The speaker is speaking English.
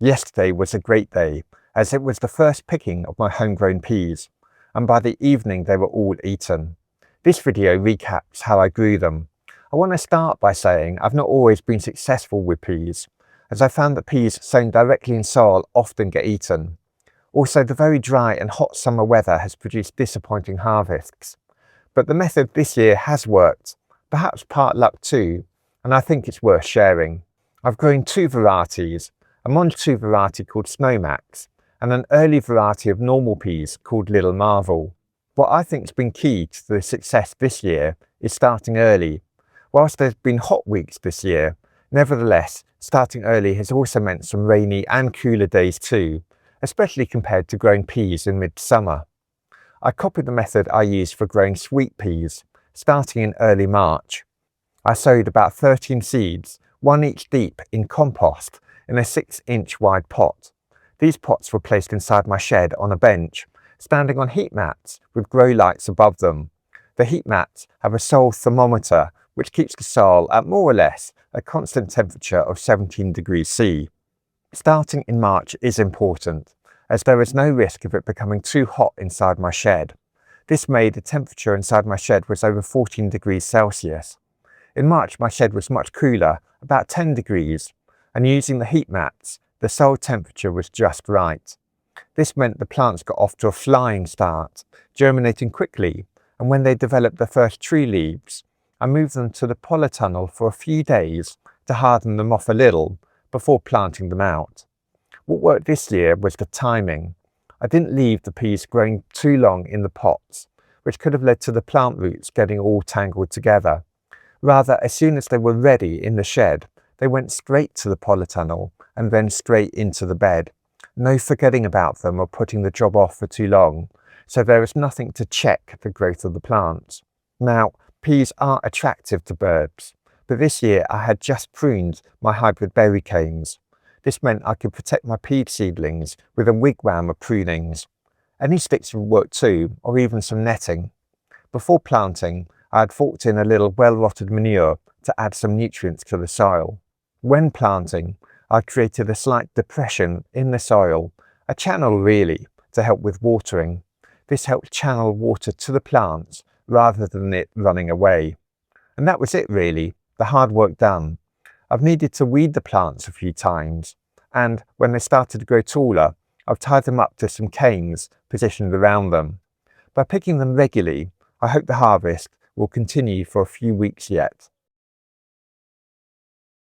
Yesterday was a great day, as it was the first picking of my homegrown peas, and by the evening they were all eaten. This video recaps how I grew them. I want to start by saying I've not always been successful with peas, as I found that peas sown directly in soil often get eaten. Also, the very dry and hot summer weather has produced disappointing harvests. But the method this year has worked, perhaps part luck too, and I think it's worth sharing. I've grown two varieties, a mangetout variety called Snowmax, and an early variety of normal peas called Little Marvel. What I think has been key to the success this year is starting early. Whilst there's been hot weeks this year, nevertheless, starting early has also meant some rainy and cooler days too, especially compared to growing peas in midsummer. I copied the method I used for growing sweet peas, starting in early March. I sowed about 13 seeds, one each deep, in compost in a 6-inch wide pot. These pots were placed inside my shed on a bench, standing on heat mats with grow lights above them. The heat mats have a soil thermometer which keeps the soil at more or less a constant temperature of 17 degrees C. Starting in March is important, as there is no risk of it becoming too hot inside my shed. This May the temperature inside my shed was over 14 degrees Celsius. In March my shed was much cooler, about 10 degrees, and using the heat mats, the soil temperature was just right. This meant the plants got off to a flying start, germinating quickly, and when they developed their first tree leaves, I moved them to the polytunnel for a few days to harden them off a little before planting them out. What worked this year was the timing. I didn't leave the peas growing too long in the pots, which could have led to the plant roots getting all tangled together. Rather, as soon as they were ready in the shed, they went straight to the polytunnel and then straight into the bed. No forgetting about them or putting the job off for too long, so there is nothing to check the growth of the plants. Now, peas are attractive to birds, but this year I had just pruned my hybrid berry canes. This meant I could protect my pea seedlings with a wigwam of prunings. Any sticks would work too, or even some netting. Before planting, I had forked in a little well-rotted manure to add some nutrients to the soil. When planting, I created a slight depression in the soil, a channel really, to help with watering. This helped channel water to the plants rather than it running away. And that was it really, the hard work done. I've needed to weed the plants a few times, and when they started to grow taller, I've tied them up to some canes positioned around them. By picking them regularly, I hope the harvest will continue for a few weeks yet.